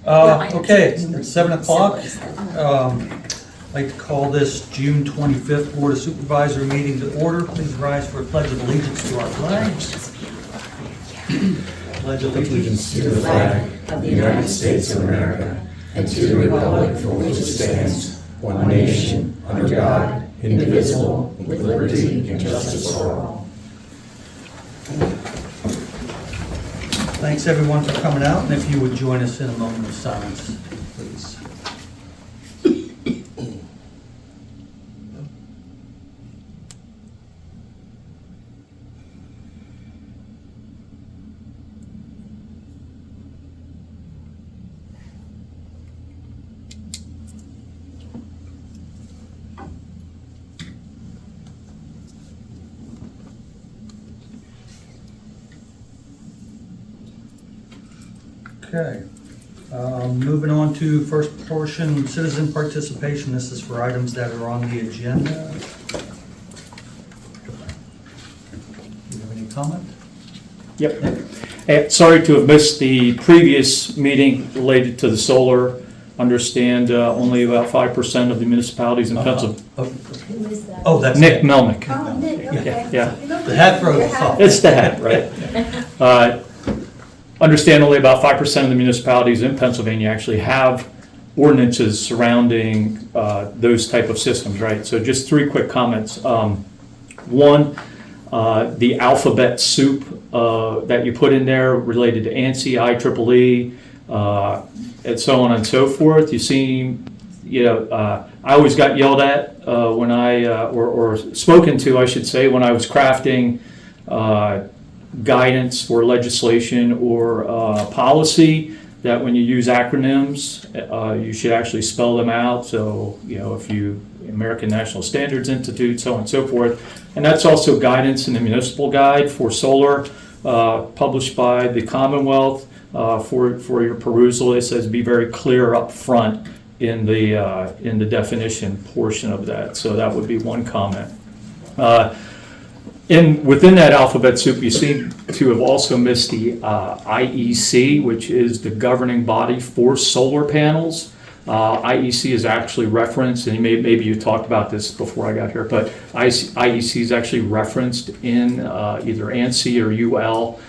Okay, it's 7 o'clock. I'd like to call this June 25th Board of Supervisor meeting to order. Please rise for a pledge of allegiance to our flag. Pledge Allegiance to the flag of the United States of America and to the republic for which it stands, one nation, under God, indivisible, with liberty and justice for all. Thanks everyone for coming out, and if you would join us in a moment of silence, please. Okay, moving on to first portion, citizen participation. This is for items that are on the agenda. Do you have any comment? Yep. Sorry to have missed the previous meeting related to the solar. Understand only about 5% of the municipalities in Pennsylvania. Who is that? Oh, that's Nick it. Melnick. Oh, Nick, okay. Yeah. The hat throws us off. It's the hat, right? Understand only about 5% of the municipalities in Pennsylvania actually have ordinances surrounding those type of systems, right? So just three quick comments. One, the alphabet soup that you put in there related to ANSI, IEEE, and so on and so forth. You see, I always got yelled at when or spoken to, I should say, when I was crafting guidance for legislation or policy, that when you use acronyms, you should actually spell them out. So, if you, American National Standards Institute, so on and so forth. And that's also guidance in the municipal guide for solar, published by the Commonwealth for your perusal. It says be very clear up front in the definition portion of that. So that would be one comment. Within that alphabet soup, you seem to have also missed the IEC, which is the governing body for solar panels. IEC is actually referenced, and maybe you talked about this before I got here, but IEC is actually referenced in either ANSI or UL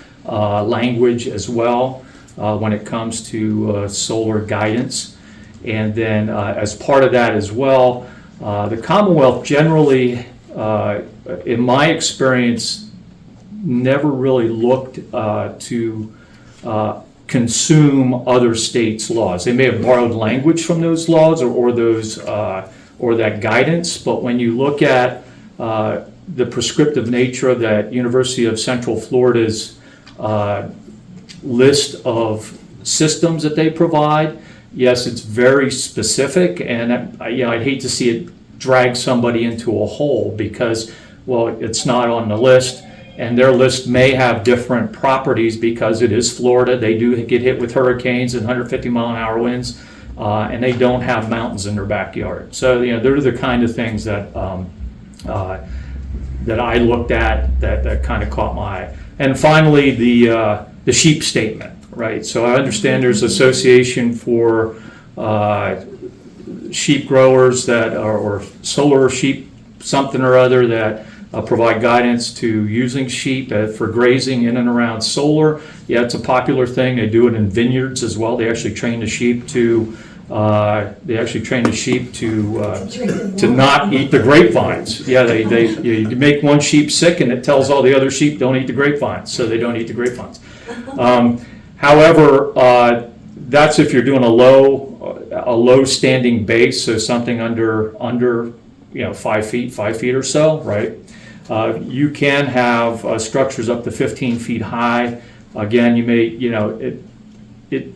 language as well when it comes to solar guidance. And then as part of that as well, the Commonwealth generally, in my experience, never really looked to consume other states' laws. They may have borrowed language from those laws or that guidance, but when you look at the prescriptive nature of that University of Central Florida's list of systems that they provide, yes, it's very specific, and I'd hate to see it drag somebody into a hole because, well, it's not on the list, and their list may have different properties because it is Florida. They do get hit with hurricanes and 150-mile-an-hour winds, and they don't have mountains in their backyard. So, they're the kind of things that that I looked at that kind of caught my eye. And finally, the sheep statement, right? So I understand there's association for sheep growers that are, or solar sheep something or other that provide guidance to using sheep for grazing in and around solar. Yeah, it's a popular thing. They do it in vineyards as well. They actually train the sheep to to not eat the grapevines. Yeah, you make one sheep sick and it tells all the other sheep don't eat the grapevines, so they don't eat the grapevines. However, that's if you're doing a low standing base, so something under 5 feet or so, right? You can have structures up to 15 feet high. Again, you may,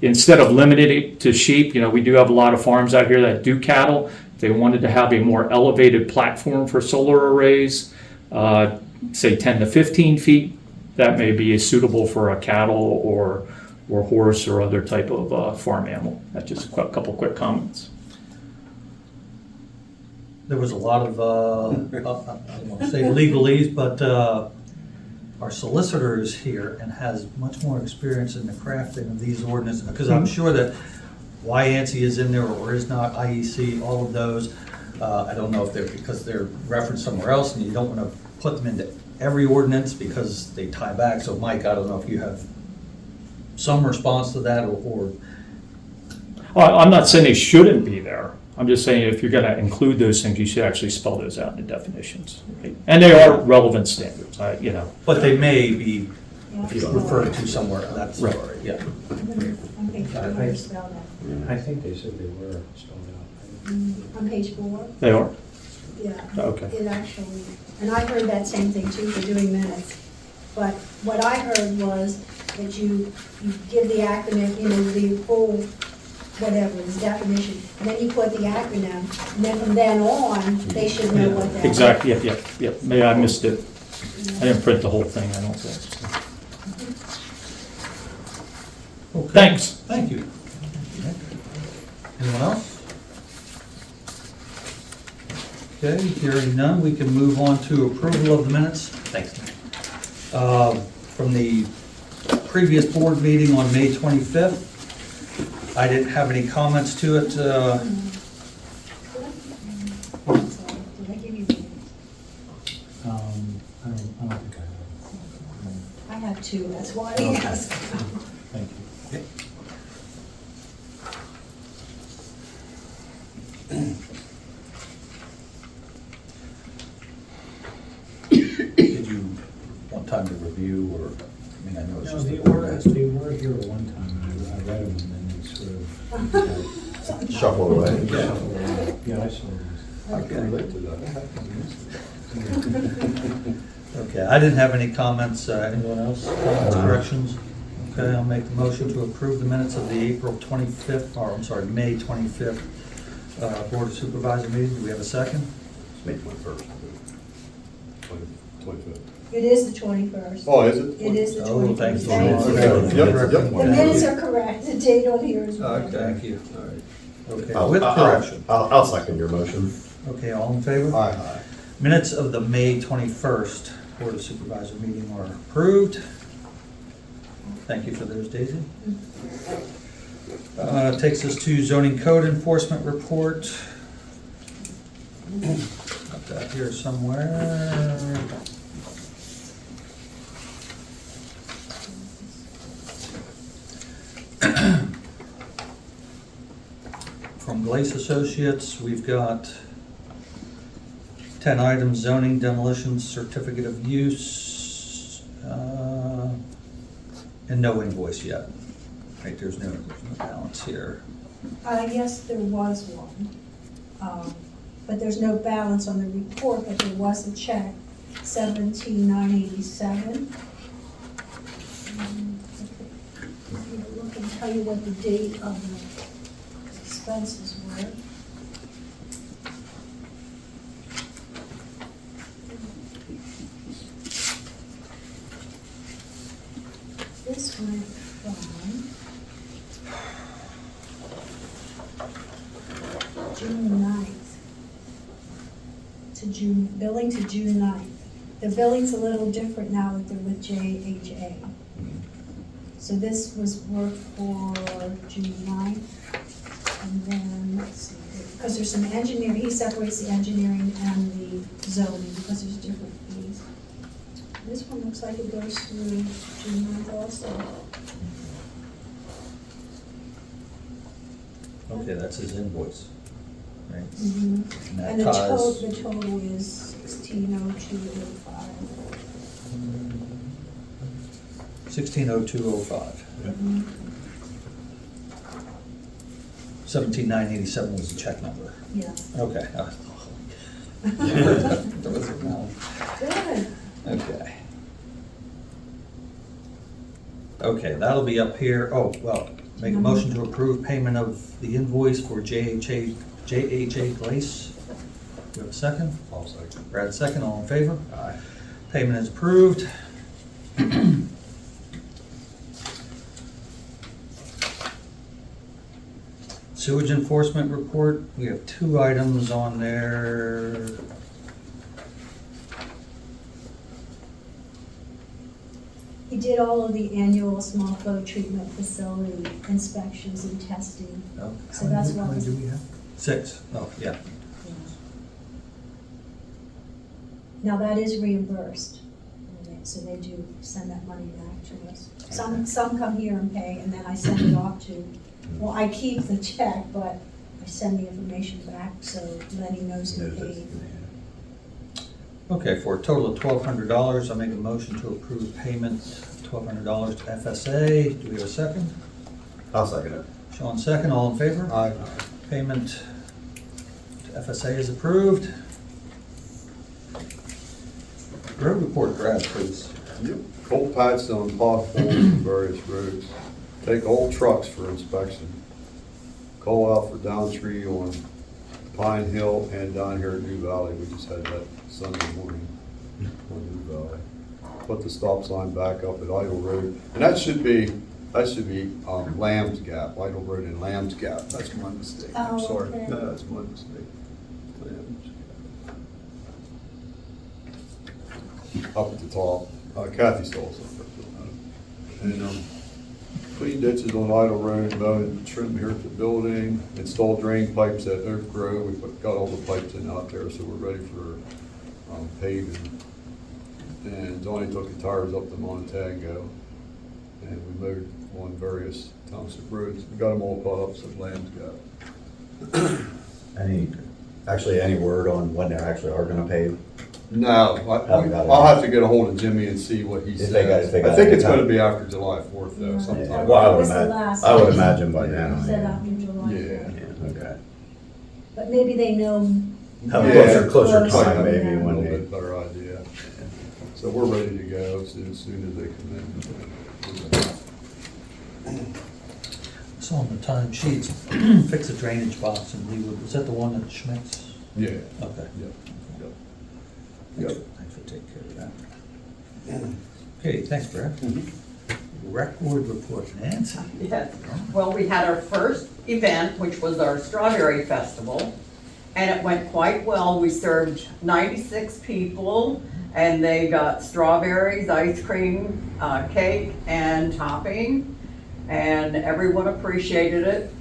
instead of limiting it to sheep, we do have a lot of farms out here that do cattle. If they wanted to have a more elevated platform for solar arrays, say 10 to 15 feet, that may be suitable for a cattle or horse or other type of farm animal. That's just a couple quick comments. There was a lot of, I don't want to say legalese, but our solicitor is here and has much more experience in the crafting of these ordinances, because I'm sure that why ANSI is in there or is not, IEC, all of those. I don't know if they're, because they're referenced somewhere else and you don't want to put them into every ordinance because they tie back. So Mike, I don't know if you have some response to that or Well, I'm not saying they shouldn't be there. I'm just saying if you're gonna include those things, you should actually spell those out in the definitions. And they are relevant standards, but they may be Yeah. referred to somewhere. That's Right. yeah. On page 4, where is spelled out? I think they said they were spelled out. On page 4, They are? yeah. Okay. It actually, and I heard that same thing too for doing minutes. But what I heard was that you give the acronym, the full, whatever, is definition, and then you put the acronym, and then from then on, they should know what that is. Exactly, yep. Maybe I missed it. I didn't print the whole thing, I don't think. So. Okay. Thanks. Thank you. Anyone else? Okay, hearing none, we can move on to approval of the minutes. Thanks. From the previous board meeting on May 25th. I didn't have any comments to it. Did I give you minutes? I don't think I have. I have 2, that's why I asked. Thank you. Did you want time to review or, I know it's No, just. they were here at one time, and I read them, and then they sort of. Shuffle away. Yeah, I saw these. Okay, I didn't have any comments. Anyone else? Comments, corrections? Okay, I'll make the motion to approve the minutes of the April 25th, or I'm sorry, May 25th Board of Supervisor meeting. Do we have a second? May 21st. 25th. It is the 21st. Oh, is it? It is the 21st. Oh, thank you. Thank you. Okay. Yep, yep. The minutes are correct, the date on here is correct. Thank you. Okay, I'll- with I'll- correction. I'll second your motion. Okay, all in favor? Aye. Minutes of the May 21st Board of Supervisor meeting are approved. Thank you for those, Daisy. Takes us to zoning code enforcement report. Got that here somewhere. From Glace Associates, we've got 10 items: zoning, demolition, certificate of use, and no invoice yet. Right, there's no balance here. Yes, there was one, but there's no balance on the report, but there was a check, 17,987. Look and tell you what the date of the expenses were. This went from June 9th to June, billing to June 9th. The billing's a little different now that they're with JHA. So this was work for June 9th. And then, let's see, because there's some engineering, he separates the engineering and the zoning because there's different fees. This one looks like it goes through June 9th also. Okay, that's his invoice, right? Mhm. And that And the ties- total is 160205. 160205. Mhm. 17,987 was the check number. Yeah. Okay. Good. Okay. Okay, that'll be up here. Oh, well, make a motion to approve payment of the invoice for JHA Glace. Do you have a second? I'll second. Brad, second. All in favor? Aye. Payment is approved. Sewage enforcement report, we have 2 items on there. He did all of the annual small flow treatment facility inspections and testing. Oh, So how that's many- what how many was- do we have? 6. Oh, yeah. Now, that is reimbursed, so they do send that money back to us. Some come here and pay, and then I send it off to, well, I keep the check, but I send the information back so Lenny knows who paid. Okay, for a total of $1,200, I make a motion to approve payment $1,200 to FSA. Do we have a second? I'll second it. Sean, second. All in favor? Aye. Payment to FSA is approved. Road report, Brad, please. Yep. Cold patch on potholes in various roads. Take old trucks for inspection. Call out for downtree on Pine Hill and down here at New Valley. We just had that Sunday morning on New Valley. Put the stop sign back up at Idle Road. And that should be Lamb's Gap, Idle Road and Lamb's Gap. That's my mistake. I'm Oh, sorry. okay. No, that's my mistake. Lamb's Gap. Up at the top. Kathy saw something. And clean ditches on Idle Road, mow and trim here at the building, install drain pipes at Oak Grove. We've got all the pipes in out there, so we're ready for paving. And Johnny took the tires up to Montago, and we mowed on various township roads. We got them all caught up, so Lamb's got. Any word on when they actually are gonna pave? No, Haven't got it. I'll have to get a hold of Jimmy and see what he If says. they got- if they I got think it it's in time. gonna be after July 4th though, Yeah. sometime. Well, I It would was the imagine, last I would one. imagine by now. Said yeah. after July. Yeah. Yeah, okay. But maybe they know. Have Yeah. closer Closer, time maybe yeah. A when little they. bit better idea. So we're ready to go as soon as they come in. It's on the time sheets. Fix the drainage box in Leewood. Was that the one at Schmidt's? Yeah. Okay. Yep. Thanks for taking care of that. Okay, thanks, Brad. Record report, Nancy. Yes, well, we had our first event, which was our Strawberry Festival, and it went quite well. We served 96 people, and they got strawberries, ice cream, cake, and topping, and everyone appreciated it.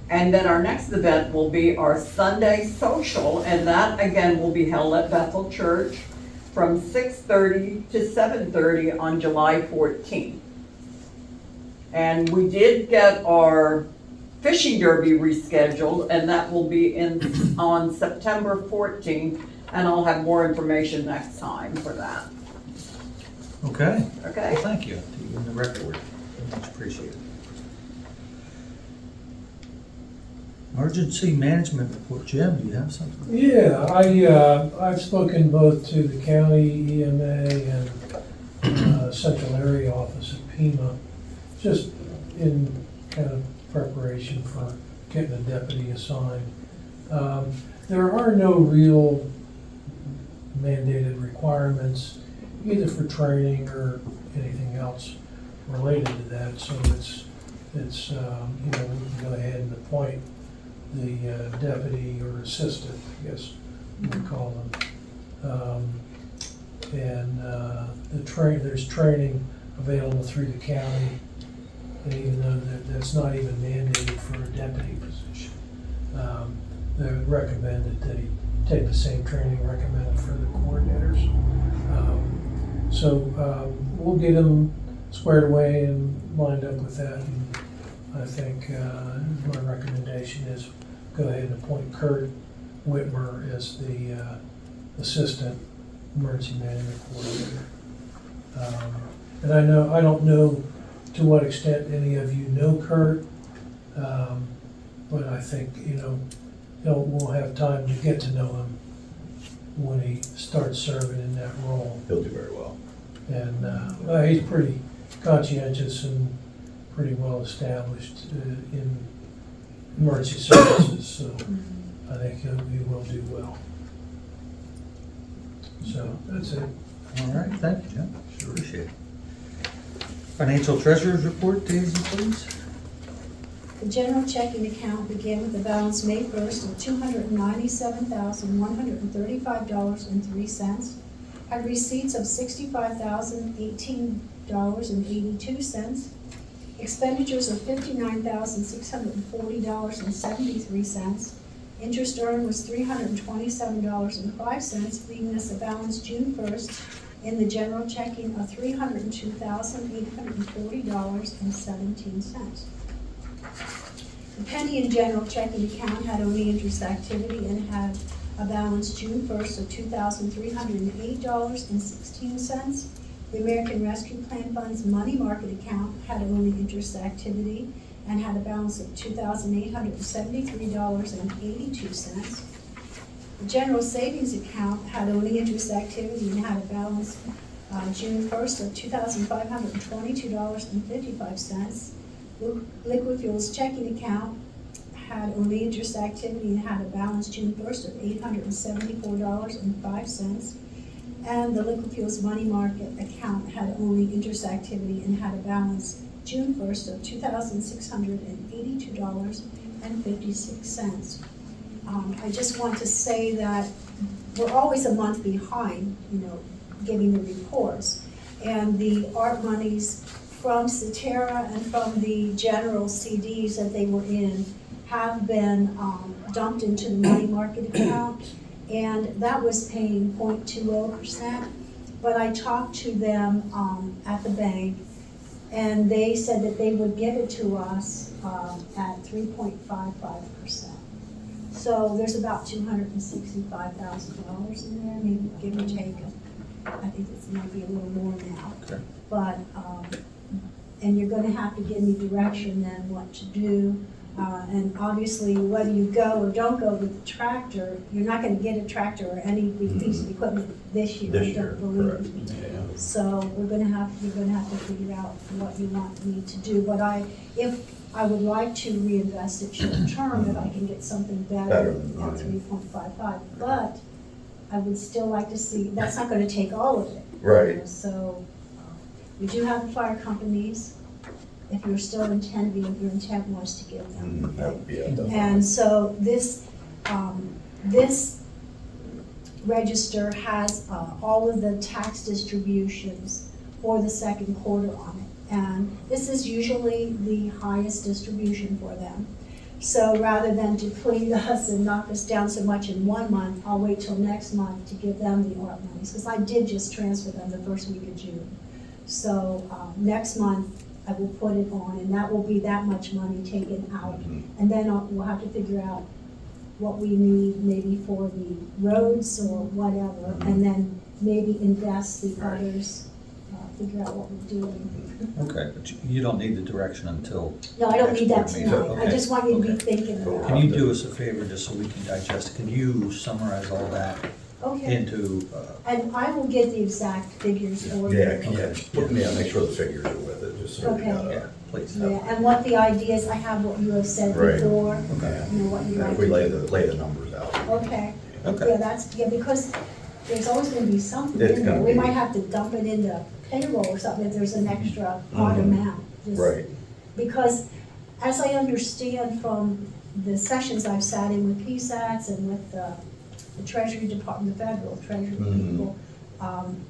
And then our next event will be our Sunday social, and that again will be held at Bethel Church from 6:30 to 7:30 on July 14th. And we did get our fishing derby rescheduled, and that will be on September 14th, and I'll have more information next time for that. Okay. Okay? Well, thank you to you in the record. Much appreciated. Emergency management report. Jim, do you have something? Yeah, I've spoken both to the county EMA and Central Area Office at Pima, just in kind of preparation for getting a deputy assigned. There are no real mandated requirements, either for training or anything else related to that, so it's we can go ahead and appoint the deputy or assistant, I guess we call them. There's training available through the county, and even though that's not even mandated for a deputy position, they recommended that he take the same training recommended for the coordinators. We'll get him squared away and lined up with that, and I think my recommendation is go ahead and appoint Curt Whitmer as the assistant emergency management coordinator. And I don't know to what extent any of you know Curt, but I think we'll have time to get to know him when he starts serving in that role. He'll do very well. And he's pretty conscientious and pretty well established in emergency services, so I think he will do well. So that's it. All right, thank you, Jim. Appreciate it. Financial treasurer's report, Daisy, please. The general checking account began with a balance May 1st of $297,135.03. Had receipts of $65,018 $1,000,000.82. Expenditures of $59,640.73. Interest earned was $327.05, leaving us a balance June 1st in the general checking of $302,840.17. The penny in general checking account had only interest activity and had a balance June 1st of $2,308.16. The American Rescue Plan Fund's money market account had only interest activity and had a balance of $2,873.82. The general savings account had only interest activity and had a balance June 1st of $2,522.55. Liquid fuels checking account had only interest activity and had a balance June 1st of $874.05. And the liquid fuels money market account had only interest activity and had a balance June 1st of $2,682.56. I just want to say that we're always a month behind, giving the reports. And the art monies from Cetera and from the general CDs that they were in have been dumped into the money market account, and that was paying 0.20%. But I talked to them at the bank, and they said that they would give it to us at 3.55%. So there's about $265,000 in there, maybe give or take. I think it might be a little more now. Okay. But, and you're gonna have to give me direction then what to do. And obviously, whether you go or don't go with the tractor, you're not gonna get a tractor or any piece of equipment this year, I don't believe. So you're gonna have to figure out what you want me to do. But if I would like to reinvest it short term, if I can get something better Better than at 3.55. But I would still like to see, that's not gonna take all of it. Right. So we do have the fire companies. If you're still intending, if your intent was to give them. That would be it. And so this register has all of the tax distributions for the second quarter on it. And this is usually the highest distribution for them. So rather than deplete us and knock us down so much in 1 month, I'll wait till next month to give them the art monies, because I did just transfer them the first week of June. So next month, I will put it on, and that will be that much money taken out. And then we'll have to figure out what we need maybe for the roads or whatever, and then maybe invest the others, figure out what we're doing. Okay, but you don't need the direction until. No, I don't next need that board meeting. tonight. I Okay, just want you to be okay. thinking about Can it. you do us a favor, just so we can digest, can you summarize all that Okay, into, and I will get the exact figures for you. Make sure the figures are with it, just so we Okay. got yeah, it. please. Yeah, and what the ideas, I have what you have said Right. before, Okay. what you like If to we do. lay the numbers out. Okay. Okay. Yeah, because there's always gonna be something It's in there. gonna We be. might have to dump it into payroll or something if there's an extra odd amount. Just- Right. Because as I understand from the sessions I've sat in with PSATs and with the Treasury Department, the federal Treasury people,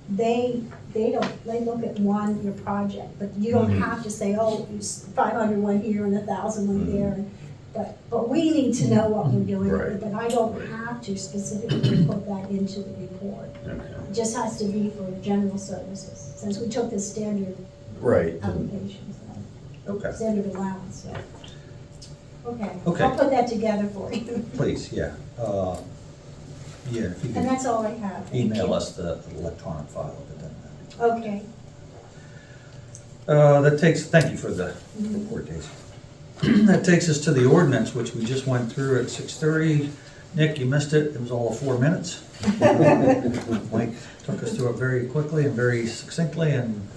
they look at your project, but you don't have to say, oh, it's 500 went here and 1,000 went there. But we need to know what we're doing, Right. but I don't have to specifically put that into the report. It just has to be for general services, since we took the standard Right. allocations, Okay, standard allowance, so. Okay, Okay. I'll put that together for you. please, yeah. Yeah, if you And can that's all I have. Thank email you. us the electronic file of it then. Okay. Thank you for the report, Daisy. That takes us to the ordinance, which we just went through at 6:30. Nick, you missed it, it was all of 4 minutes. Mike took us through it very quickly and very succinctly, and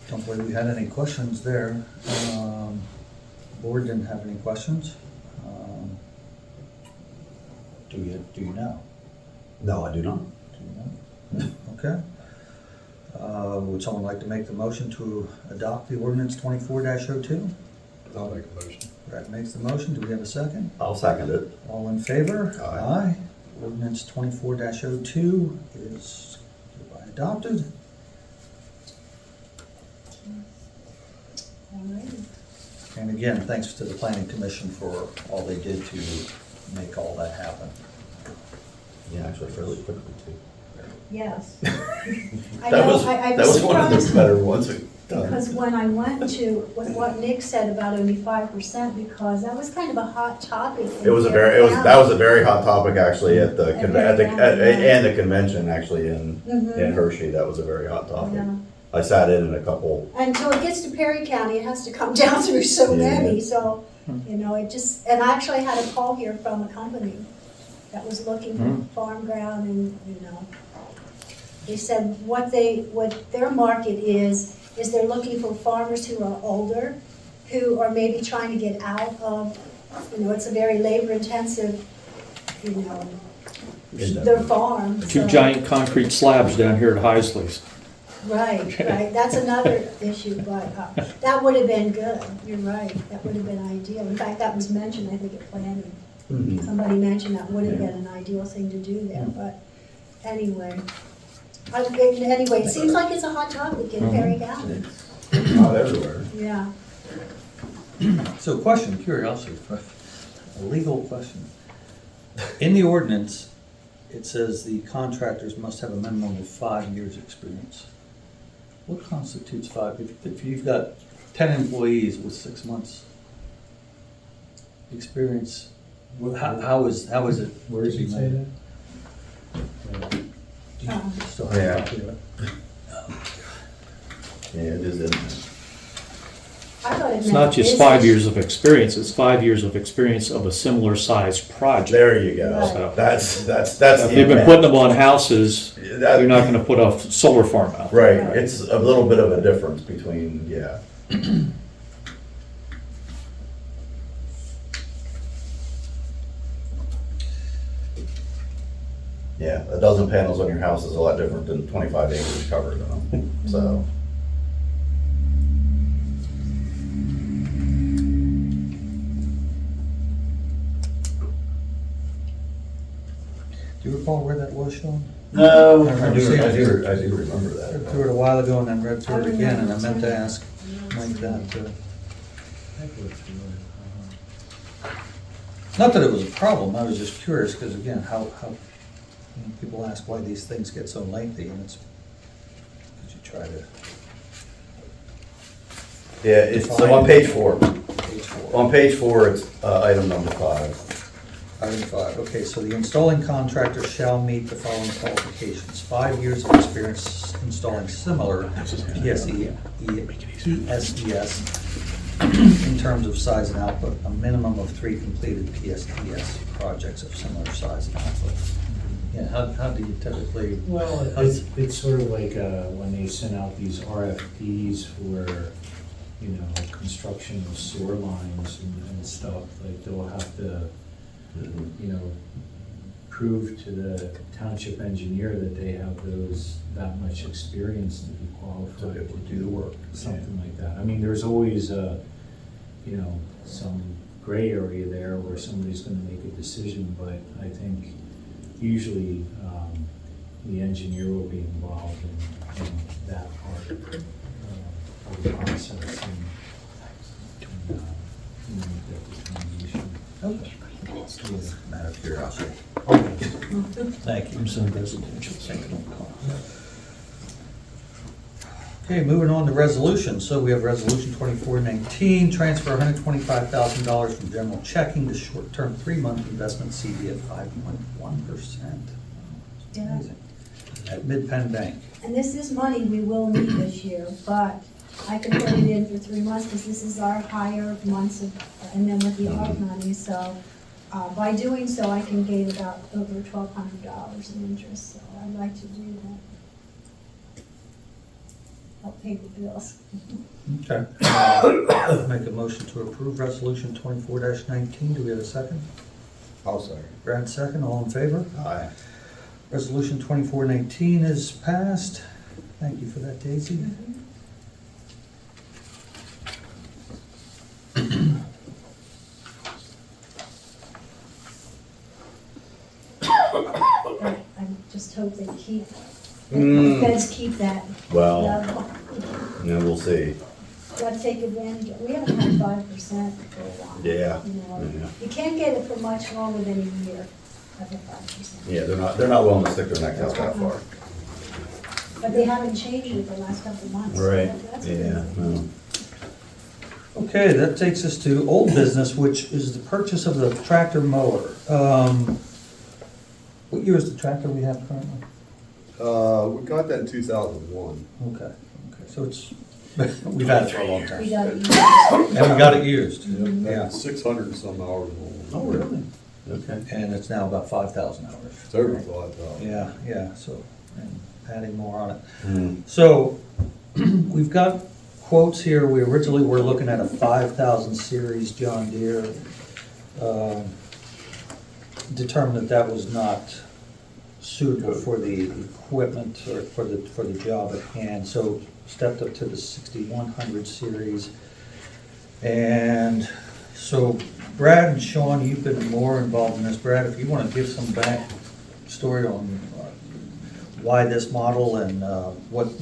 don't believe we had any questions there. Board didn't have any questions. Do you now? No, I do not. Do you know? Okay. Would someone like to make the motion to adopt the ordinance 24-02? I'll make a motion. Brett makes the motion. Do we have a second? I'll second it. All in favor? Aye. Ordinance 24-02 is hereby adopted. All right. And again, thanks to the planning commission for all they did to make all that happen. Yeah, actually fairly quickly too. Yes. I That know, was, I that was one of the surprised better ones done. because when I went to, what Nick said about only 5%, because that was kind of a hot topic. in It was a Perry very, that County. was a very hot topic actually at the, Yeah. and the convention actually in Mhm. Hershey, that was a very hot topic. Yeah. I sat in a couple, Until it gets to Perry County, it has to come down through so Yeah. many, so, you know, it just, and I actually had a call here from a company that was looking for farm ground and, you know, they said what their market is they're looking for farmers who are older, who are maybe trying to get out of, you know, it's a very labor intensive, you know, their farm. Two so- giant concrete slabs down here at Heisley's. Right, that's another issue, but that would have been good, you're right, that would have been ideal. In fact, that was mentioned, I think, at planning. Somebody mentioned that would have been an ideal thing to do there, but anyway. Anyway, it seems like it's a hot topic in Perry County, it's not everywhere. yeah. So question, curiosity, a legal question. In the ordinance, it says the contractors must have a minimum of 5 years' experience. What constitutes 5? If you've got 10 employees with 6 months experience, how is it? Where does to be it say measured? that? Still have a Yeah. copy of it? Yeah, it is in there. I thought it It's meant not just business. 5 years of experience, it's 5 years of experience of a similar size project. There you go. Right. That's If the they've been intent. putting them on houses, That- you're not gonna put a solar farm out. Right, it's a little bit of a difference between, yeah. Yeah, a dozen panels on your house is a lot different than 25 acres covered in them, so. Do you recall where that was, Sean? No, I I do remember I read that. through it a while ago and then read through I it again, and I remember meant to too. ask Mike that. I go through it. Not that it was a problem, I was just curious, because again, how, you know, people ask why these things get so lengthy, and it's, because you try to, Yeah, it's, so on page 4, page 4. on page 4, it's item number 5. Item 5, okay, so the installing contractor shall meet the following qualifications: 5 years of experience installing similar PSES in terms of size and output, a minimum of 3 completed PSES projects of similar size and output. Yeah, how do you typically? Well, it's sort of like when they send out these RFPs for, you know, construction of sewer lines and stuff, like they'll have to, you know, prove to the township engineer that they have that much experience to be qualified to do the work, something like that. I mean, there's always you know, some gray area there where somebody's gonna make a decision, but I think usually the engineer will be involved in that part of the process and you know, make that determination. Okay. Matter of curiosity. Thank you. Some residential, second call. Okay, moving on to resolution. So we have resolution 2419, transfer $125,000 from general checking to short-term 3-month investment CD at 5.1%. Yeah. Amazing. At Mid-Penn Bank. And this is money we will need this year, but I can put it in for 3 months because this is our higher months of, and then with the ARP money, so by doing so, I can gain about over $1,200 in interest, so I'd like to do that. Help pay the bills. Okay. Make a motion to approve resolution 24-19. Do we have a second? I'll second. Brad, second. All in favor? Aye. Resolution 2419 is passed. Thank you for that, Daisy. hope they keep, the Mm. feds keep that Well, level. yeah, we'll see. Gotta take advantage, we haven't had 5% for a while. Yeah, You know, yeah. you can't get it for much longer than a year of the 5%. Yeah, they're not willing to stick their necks out that far. But they haven't changed it the last couple of months. so Right, that's yeah. good. No. Okay, that takes us to old business, which is the purchase of the tractor mower. What year is the tractor we have currently? We got that in 2001. Okay, so it's, we've had it for a long We time. got used. And we got it used. Yeah, Yeah, 600 and some hours old. Oh, really? Okay. and it's now about 5,000 hours. It's over 5,000. Yeah, so, and adding more on it. Mm. So, we've got quotes here. We originally were looking at a 5,000 series John Deere. Determined that was not suitable for the equipment or for the job at hand, so stepped up to the 6,100 series. And so Brad and Sean, you've been more involved in this. Brad, if you want to give some backstory on why this model and what,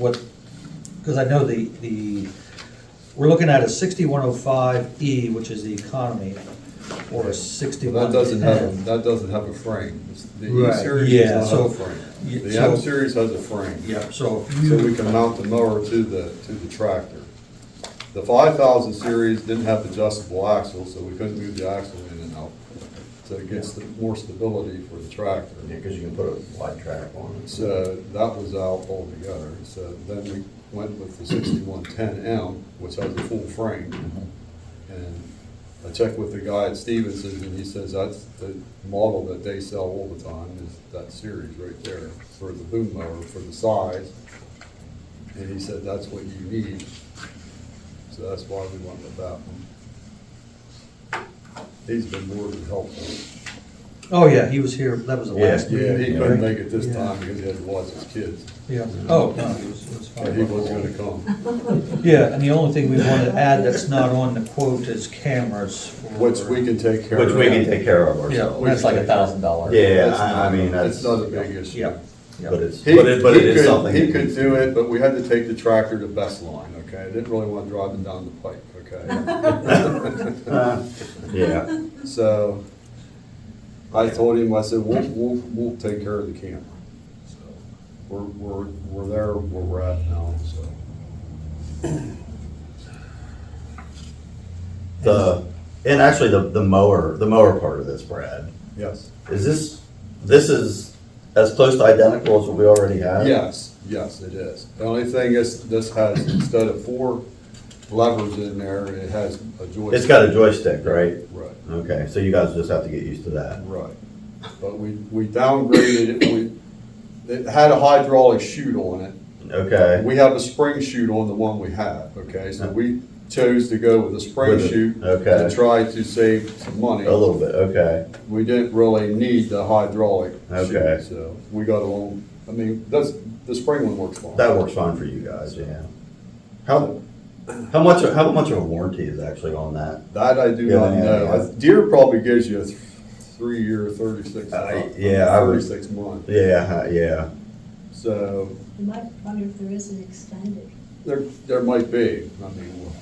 because I know we're looking at a 6105E, which is the economy, or a Well, 6110. that doesn't have a frame. The Right, E-Series yeah, does not so- have a frame. yeah, The so- M-Series has a frame. Yeah, so if So we you, can mount the mower to the tractor. The 5,000 series didn't have adjustable axle, so we couldn't move the axle in and out. So it gets more stability for the tractor. Yeah, because you can put a wide track on it. So that was out altogether. So then we went with the 6110M, which has a full frame. And I checked with the guy at Stevenson's, and he says that's the model that they sell all the time, is that series right there for the boom mower, for the size. And he said that's what you need. So that's why we went with that one. He's been more than helpful. oh yeah, he was here, that was the last Yeah, meeting. he couldn't make it this Yeah. time because he had to watch his kids. Yeah, oh, no, it was But fine. he was gonna come. Yeah, and the only thing we want to add that's not on the quote is cameras. for- Which we can take care of. Which we can take care of Yeah, ourselves. that's like $1,000. Yeah, It's I mean, not- It's that's, not a big issue. Yeah, yeah. but it's, He- but it he is could- something. He that could needs- do it, but we had to take the tractor to Best Line, okay? I didn't really want to drive it down the pike, okay? Yeah, So I told him, I said, we'll take care of the camera. So we're there where we're at now, so. and actually the mower part of this, Brad, Yes. this is as close to identical as what we already have? Yes, it is. The only thing is, this has, instead of 4 levers in there, it has a joystick. It's got a joystick, right? Right. Okay, so you guys just have to get used to that. Right, but we downgraded it, it had a hydraulic chute on it. Okay. We have a spring chute on the one we have, okay, so we chose to go with a spring With it, chute okay. to try to save some money. A little bit, okay. We didn't really need the hydraulic Okay. chute, so we got along, I mean, the spring one works fine. That works fine for you guys, yeah. How much of a warranty is actually on that? That I do Yeah, not yeah, know. yeah. Deere probably gives you a 3-year, 36, yeah, I would- 36 month, Yeah. so You might wonder if there is an extended. there might be, I mean, well,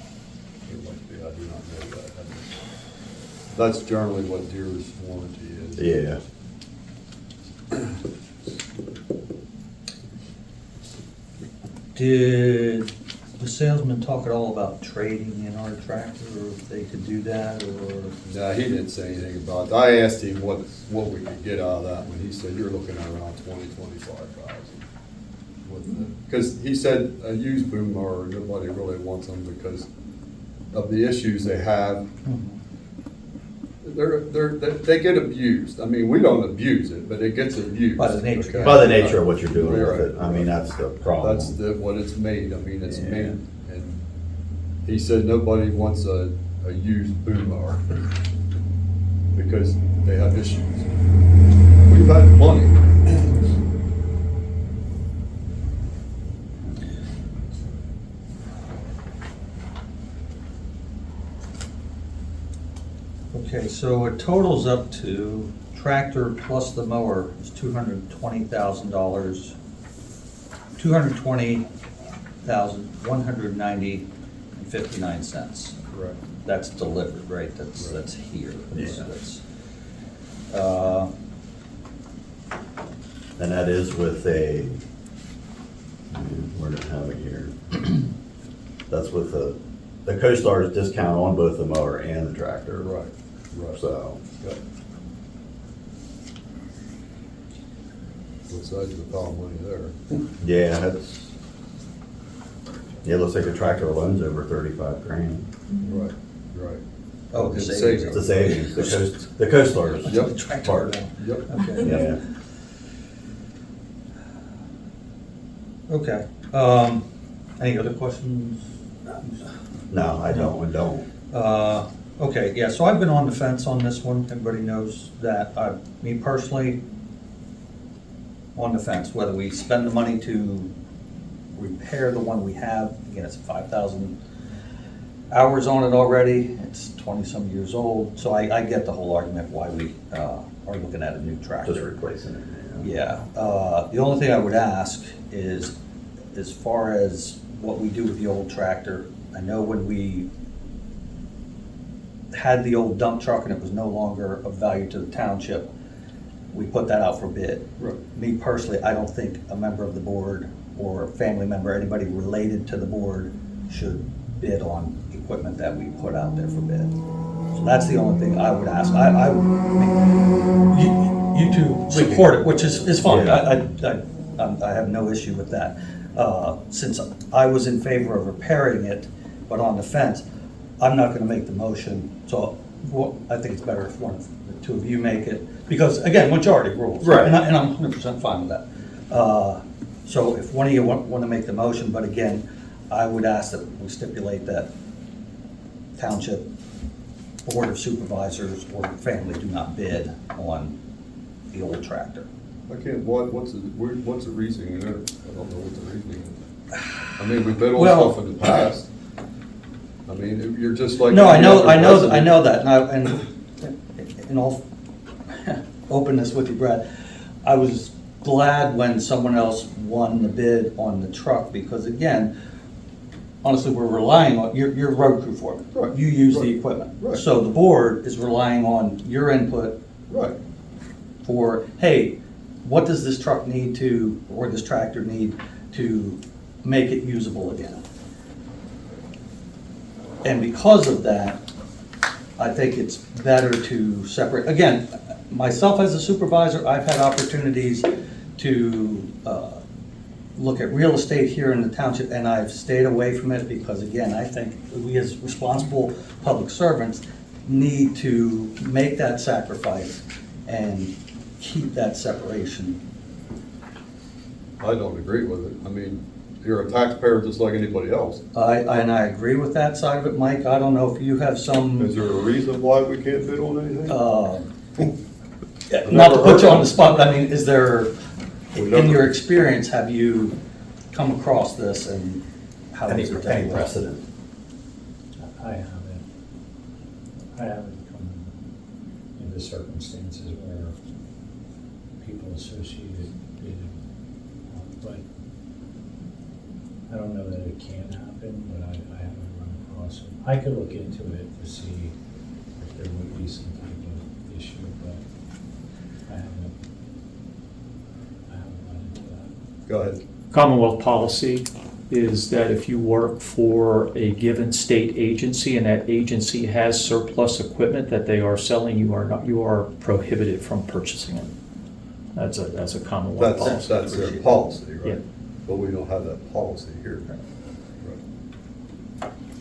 there might be, I do not know that. I mean, that's generally what Deere's warranty is. Yeah. Did the salesman talk at all about trading in our tractor, or if they could do that, or? No, he didn't say anything about it. I asked him what we could get out of that one. He said, you're looking at around 25,000. Because he said a used boom mower, nobody really wants them because of the issues they have. They get abused. I mean, we don't abuse it, but it gets abused. By the nature. okay? By the nature of what you're doing with Right. it, I mean, that's the problem. That's what it's made. I mean, it's Yeah. made, and he said nobody wants a used boom mower because they have issues. We've had plenty. Okay, so it totals up to tractor plus the mower is $220,000, $220,190.59. Correct. That's delivered, right? That's here. Yeah. That's, And that is with a, where did I have it here? That's with the CoStar's discount on both the mower and the tractor. Right, right. So, Got it. What size of the pile of money there? yeah, that's, yeah, it looks like the tractor alone's over 35 grand. Right, right. oh, the It's savings. It's the savings, the CoStar's Yep. Tractor part. alone. Yep. Okay. Yeah. Okay. Any other questions? No, I don't. Okay, yeah, so I've been on the fence on this one. Everybody knows that. Me personally, on the fence, whether we spend the money to repair the one we have. Again, it's 5,000 hours on it already. It's 20-some years old. So I get the whole argument why we are looking at a new tractor. Just replacing it. Yeah, the only thing I would ask is, as far as what we do with the old tractor, I know when we had the old dump truck and it was no longer of value to the township, we put that out for bid. Right. Me personally, I don't think a member of the board or a family member, anybody related to the board should bid on equipment that we put out there for bid. So that's the only thing I would ask. I mean, you two support it, which is fine. I have no issue with that. Since I was in favor of repairing it, but on the fence, I'm not gonna make the motion. So I think it's better if one of the two of you make it, because again, majority rules. Right. And I'm 100% fine with that. So if one of you want to make the motion, but again, I would ask that we stipulate that Township Board of Supervisors or family do not bid on the old tractor. I can't, what's the reasoning there? I don't know what the reasoning is. I mean, we've been on Well- stuff in the past. I mean, you're just like. No, I any other know resident. that, and in all openness with you, Brad, I was glad when someone else won the bid on the truck, because again, honestly, we're relying on, you're road crew foreman. Right, You use the right, equipment. right. So the board is relying on your input Right, for, hey, what does this truck need to, or this tractor need to make it usable again? And because of that, I think it's better to separate. Again, myself as a supervisor, I've had opportunities to look at real estate here in the township, and I've stayed away from it because, again, I think we as responsible public servants need to make that sacrifice and keep that separation. I don't agree with it. I mean, you're a taxpayer just like anybody else. And I agree with that side of it, Mike. I don't know if you have some, Is there a reason why we can't bid on anything? not to put you on the spot, but I mean, is there, We in never- your experience, have you come across this and how does it Any take precedent? I haven't come into circumstances where people associated bid, but I don't know that it can happen, but I haven't run across it. I could look into it to see if there would be some type of issue, but I haven't run into that. Go ahead. Commonwealth policy is that if you work for a given state agency and that agency has surplus equipment that they are selling, you are prohibited from purchasing it. That's a Commonwealth policy. That's their policy, Yeah. right? But we don't have that policy here. Right.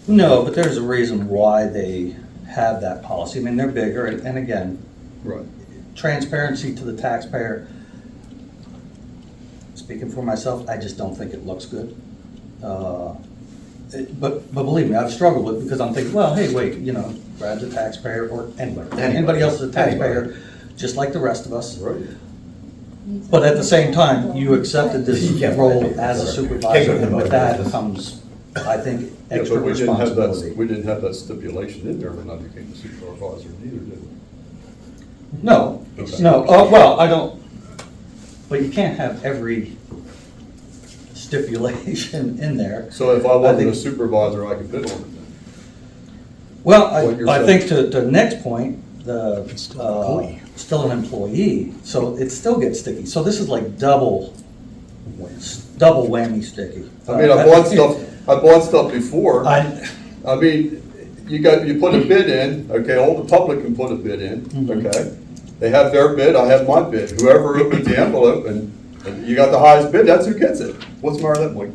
No, but there's a reason why they have that policy. I mean, they're bigger, and again, Right. transparency to the taxpayer. Speaking for myself, I just don't think it looks good. But believe me, I've struggled with it because I'm thinking, well, hey, wait, Brad's a taxpayer, or anybody else is a taxpayer, just like the rest of us. Right. But at the same time, you accepted this role as a supervisor, and with that comes, I think, Yeah, extra but we didn't have that, responsibility. we didn't have that stipulation in there when I became the supervisor either, did we? No, Okay. no, well, I don't, but you can't have every stipulation in there. So if I wasn't a think- supervisor, I could bid on it then? Well, What you're I saying. think to the next point, still an employee, so it still gets sticky. So this is like double whammy sticky. I mean, I bought stuff before. I, I mean, you put a bid in, okay, all the public can put a bid in, Mhm. okay? They have their bid, I have my bid. Whoever opens the envelope and you got the highest bid, that's who gets it. What's the matter with that, Mike?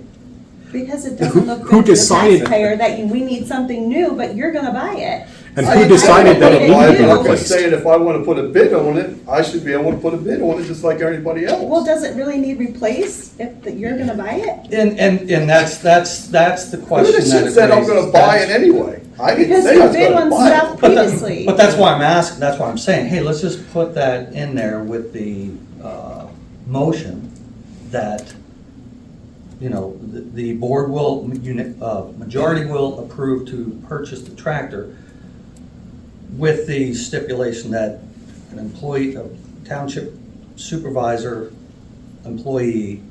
Because it doesn't look Who good to the decided- taxpayer that we need something new, but you're gonna buy it. And I who didn't- decided that it needed to be I'm just replaced? saying, if I want to put a bid on it, I should be able to put a bid on it just like everybody Well, else. does it really need replaced if you're gonna buy it? and that's the Who question the that shit it said I'm raises. gonna buy it That's- anyway? I didn't Because say I your was bid gonna went buy it. south previously. But that's why I'm asking, that's why I'm saying, hey, let's just put that in there with the motion that, you know, the board will, majority will approve to purchase the tractor with the stipulation that an employee, a township supervisor, employee,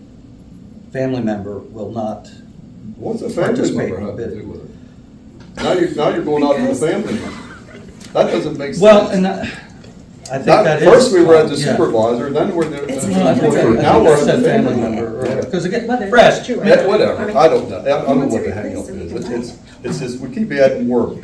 family member will not. What's a family Participate member in have to bid. do with it? Now you're going out to the family member. That doesn't make sense. Well, and I think that is. First we were at the yeah. supervisor, then we're the. It's No, I think Now that- Now I we're think at that's the family family member, member. Yeah. because again, Whether Brad, that's true or Yeah, not. whatever, I don't know, I don't know Once what it the hang up replaces, is, we can it's just, we keep adding more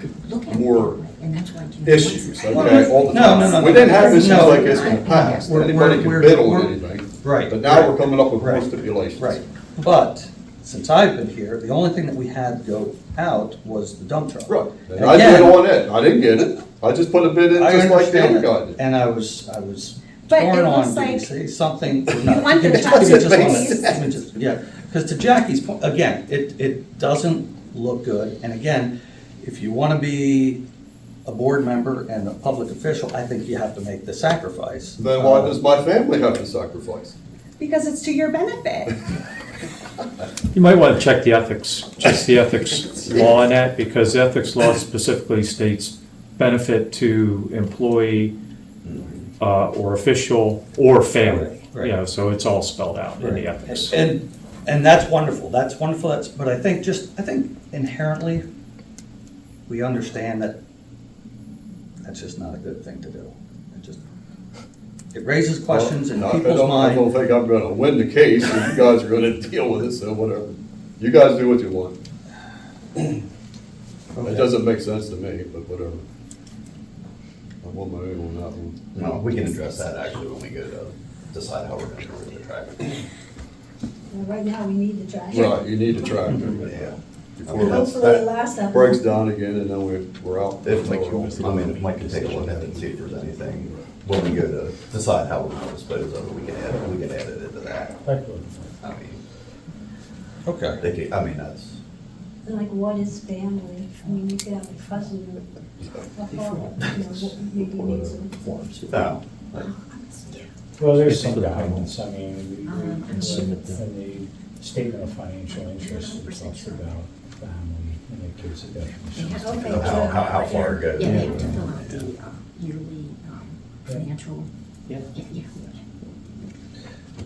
issues, okay, Well, all the no, time. no, no, We no. didn't have issues No. like this in the past, We're- anybody can we're- bid on we're- anything. right. But now we're coming up with more Right. stipulations. Right, but since I've been here, the only thing that we had go out was the dump truck. Right, and And I bid again- on it, I didn't get it, I just put a bid in I just like the understand other guy that, did. and I was But it torn on, looks did like- you see, something, want no, the give me tractor just one replaced. minute, let me just- yeah, because to Jackie's point, again, it doesn't look good, and again, if you want to be a board member and a public official, I think you have to make the sacrifice. Then why does my family have to sacrifice? Because it's to your benefit. You might want to check the ethics, just the ethics law in that, because the ethics law specifically states benefit to employee or official or family. Right. You know, so it's all spelled out in the ethics. And that's wonderful, but I think inherently, we understand that that's just not a good thing to do. It raises questions in Well, people's I don't mind. think I'm gonna win the case, or you guys are gonna deal with it, so whatever. You guys do what you want. It doesn't make sense to me, but whatever. I'm on my own on that one. No, we can address that actually when we go to decide how we're gonna go with the tractor. Well, right now, we need the tractor. Right, you need a tractor. Yeah. Before Hopefully it lasts that breaks long. down again, and then we're out. If, I mean, Mike can take a look at it and see if there's anything, when we go to decide how we're gonna dispose of it, we can add it into that. I mean, Okay. they can, I mean, that's, And like, what is family? I mean, you could have a cousin or a father, you know, maybe you need some. no. Well, there's some guidance, I mean, in the statement of financial interest, it talks about family, and it gives a definition. Okay, How far it goes. Yeah, they have to fill out the yearly financial. Yeah. Yeah.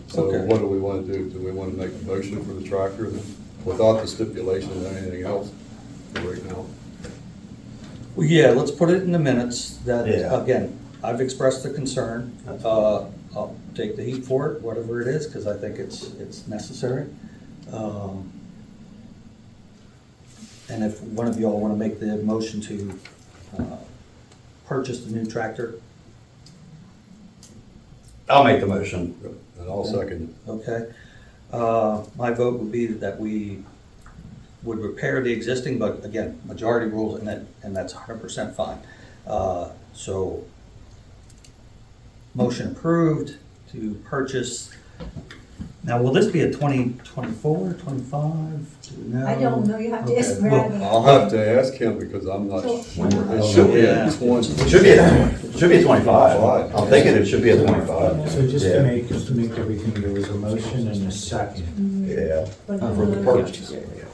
So Okay. what do we wanna do? Do we wanna make a motion for the tractor then, without the stipulation of anything else for right now? Well, yeah, let's put it in the minutes that, Yeah. again, I've expressed the concern. I'll take the heat for it, whatever it is, because I think it's necessary. And if one of you all want to make the motion to purchase the new tractor, I'll make the motion. And I'll second it. okay? My vote would be that we would repair the existing, but again, majority rules, and that's 100% fine. So, motion approved to purchase. Now, will this be a 2024, 25? No. I don't know, you have to ask Okay. Bradley. I'll have to ask him because I'm not So- sure. It should be Yeah. at 20. It should be a 25. I'm thinking it should be a 25. So just Yeah. to make everything, there was a motion and a second Yeah. But For the purchase.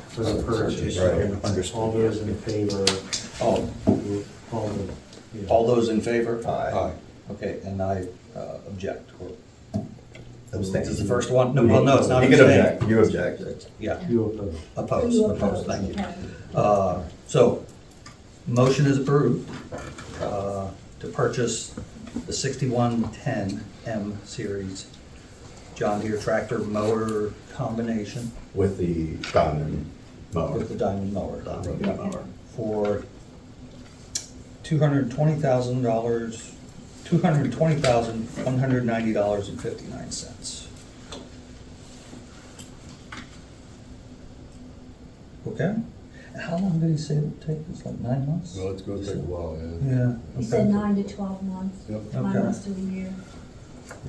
for the purchase. Right. All those in favor, Oh, all the. all those in favor? Aye. Aye. Okay, and I object, or, Abstain. this is the first one? No, well, no, it's not You can abstain. object, you object. Yeah, You oppose. opposed, thank you. So, motion is approved to purchase the 6110M Series John Deere tractor mower combination With the diamond mower. with the diamond mower Diamond mower. for $220,000, $220,190.59. Okay, and how long did he say it would take? It's like 9 months? Well, it's gonna take a while, yeah. Yeah. He said okay. 9 to 12 months, Yep. 9 Okay. months to a year,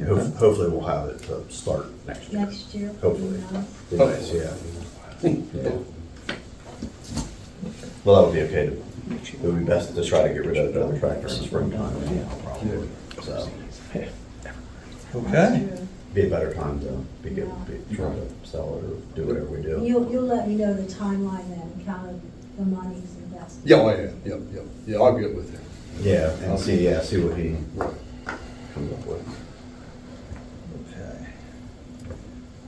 Yeah, Hopefully we'll have it to start next year. next year. Hopefully. who knows? Be nice, yeah. Yeah. Well, that would be okay. It would be best to try to get rid of the other tractor in the springtime. So, Okay, be a better time to be trying to sell it or do whatever we do. You'll let me know the timeline then, kind of the monies invested. Yeah, I am, yep, yeah, I'll get with him. Yeah, and see what he comes up with. okay.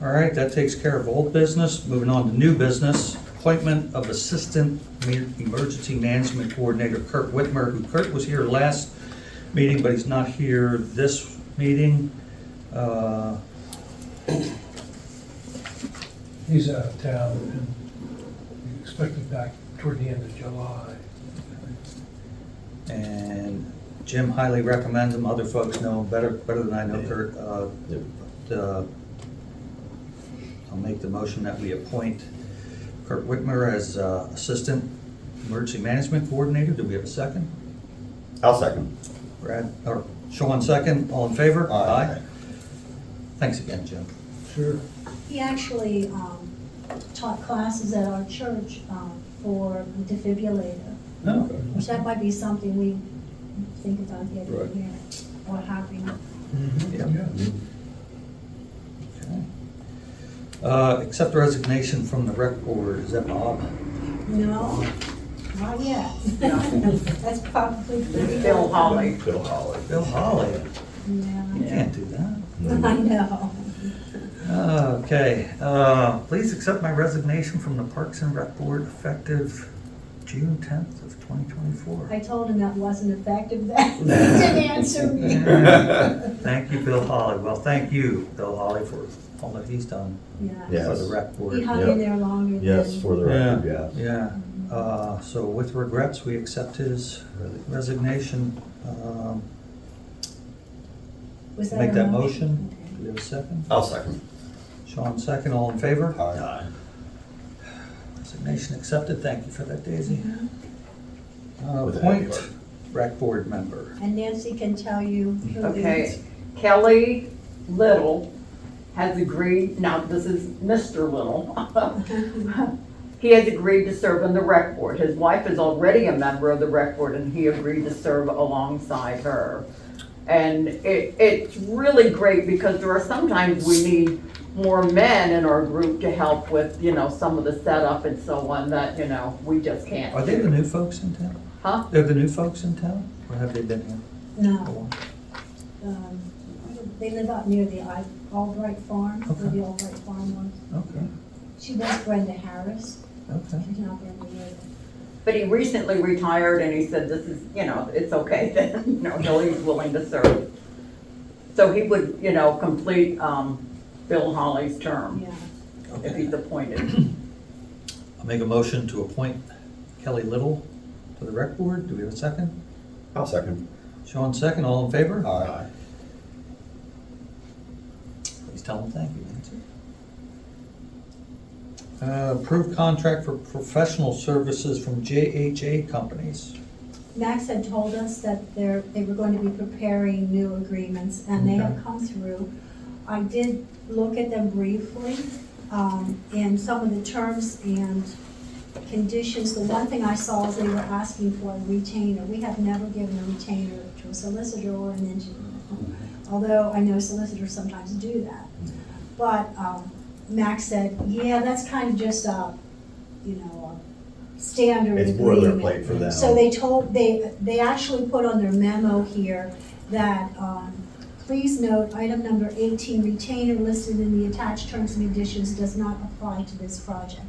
All right, that takes care of old business. Moving on to new business. Appointment of Assistant Emergency Management Coordinator Curt Whitmer, who Curt was here last meeting, but he's not here this meeting. He's out of town and we expect him back toward the end of July. And Jim highly recommends him. Other folks know him better than I know Curt. I'll make the motion that we appoint Curt Whitmer as Assistant Emergency Management Coordinator. Do we have a second? I'll second. Brad, or Sean second. All in favor? Aye. Thanks again, Jim. Sure. He actually taught classes at our church for the defibrillator. No. Which that might be something we think about getting Right. here, or having. Yeah. Okay. Accept resignation from the rec board. Is that Bob? No, not yet. That's probably pretty. Bill Holley. Bill Holley. Bill Holley. You Yeah, can't do that. I know. Okay, please accept my resignation from the Parks and Rec Board effective June 10th of 2024. I told him that wasn't effective then. He didn't answer me. Thank you, Bill Holley. Well, thank you, Bill Holley, for all that he's done Yeah. for the rec board. He hung in there longer than. Yes, for the record, yes. Yeah, so with regrets, we accept his resignation. Was Make a that motion. Okay. Do we have a second? I'll second. Sean second, all in favor? Aye. Resignation accepted. Thank you for that, Daisy. With a Appoint head start. rec board member. And Nancy can tell you who it is. Okay, Kelly Little has agreed, now this is Mr. Little. He has agreed to serve on the rec board. His wife is already a member of the rec board and he agreed to serve alongside her. And it's really great because there are sometimes we need more men in our group to help with, some of the setup and so on that, we just can't Are they do. the new folks in town? Huh? They're the new folks in town, or have they been here? No, they live out near the Albright Farm, where the Albright Farm was. Okay, She was Brenda Harris. okay. She's not there anymore. But he recently retired and he said, this is, it's okay then, he's willing to serve. So he would, complete, Bill Holley's term Yeah. if he's appointed. I'll make a motion to appoint Kelly Little to the rec board. Do we have a second? I'll second. Sean second, all in favor? Aye. Please tell them thank you, Nancy. Approved contract for professional services from JHA companies. Max had told us that they were going to be preparing new agreements, and they have Okay. come through. I did look at them briefly, and some of the terms and conditions. The one thing I saw is they were asking for a retainer. We have never given a retainer to a solicitor or an engineer, although I know solicitors sometimes do that. But Max said, yeah, that's kind of just a standard It's agreement. boilerplate for them. So they actually put on their memo here that, please note, item number 18, retainer listed in the attached terms and conditions does not apply to this project.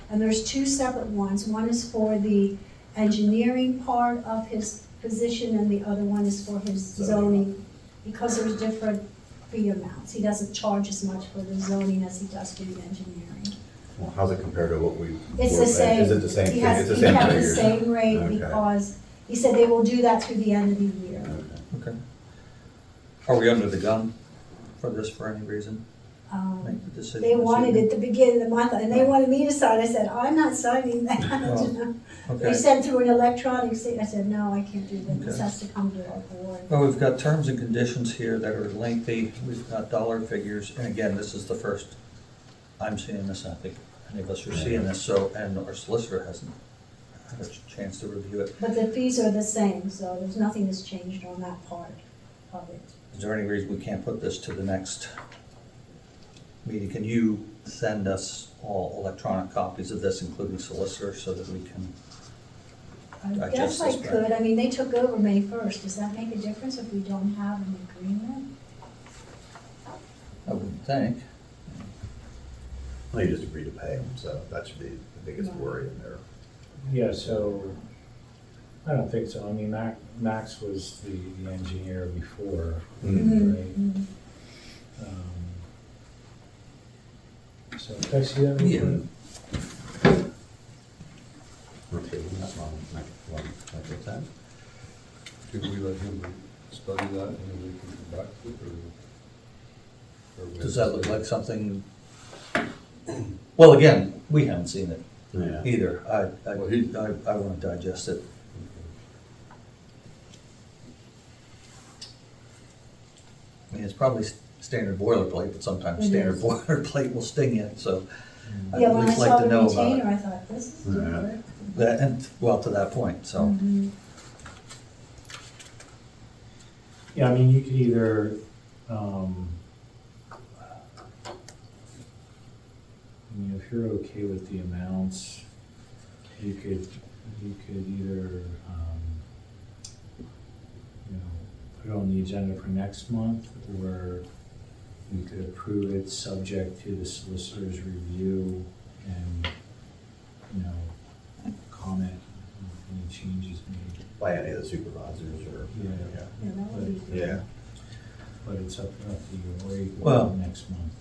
And there's two separate ones. One is for the engineering part of his position, and the other one is for his zoning, because there's different fee amounts. He doesn't charge as much for the zoning as he does for the engineering. Well, how's it compared to what we? It's were the paying? same. Is it the same He thing? has, It's the he same kept the figures? same rate Okay. because he said they will do that through the end of the year. Okay. Okay. Are we under the gun for this for any reason? Um, Make the decision They this wanted evening? it at the beginning of the month, and they wanted me to sign. I said, I'm not signing that. They Okay. sent through an electronic thing. I said, no, I can't do that. This Okay. has to come to our board. Well, we've got terms and conditions here that are lengthy. We've got dollar figures, and again, this is the first I'm seeing this. I think any of us are seeing this, so, and our solicitor hasn't had a chance to review it. But the fees are the same, so there's nothing that's changed on that part of it. Is there any reason we can't put this to the next meeting? Can you send us all electronic copies of this, including solicitor, so that we can? I guess I could. I mean, they took over May 1st. Does that make a difference if we don't have an agreement? I wouldn't think. Well, you just agree to pay them, so that should be the biggest worry in there. Yeah, so, I don't think so. I mean, Max was the engineer before, Mhm. right? So, Betsy, you have any? Yeah. We're tabling that one, time. Could we let him study that and then we can come back to it, or we Does have that to look stay? like something? Well, again, we haven't seen it Yeah. either. I Well, he- want to digest it. I mean, it's probably standard boilerplate, but sometimes It standard is. boilerplate will sting you, so I'd Yeah, at when I least saw like to the know about retainer, it. I thought, this is Yeah. different. That, and, well, to that point, so. Mhm. Yeah, I mean, you could either, I mean, if you're okay with the amounts, you could either, you know, put it on the agenda for next month, or you could approve it subject to the solicitor's review and, you know, comment on any changes made. By any of the supervisors or? Yeah. Yeah, that would be. Yeah. But it's up to you, or you could Well, do it next month.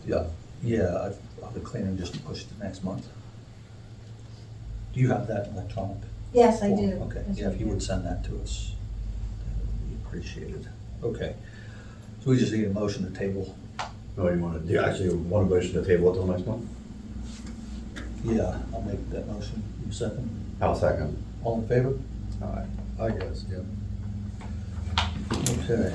Yeah, I'll be cleaning just to push it to next month. Do you have that electronic? Yes, I form? do. Okay, Yes, yeah, I if you do. would send that to us, that would be appreciated. Okay, so we just need a motion to table. Oh, you want to, do you actually want a motion to table it till next month? Yeah, I'll make that motion. You second? I'll second. All in favor? All right. I guess, yeah. Okay.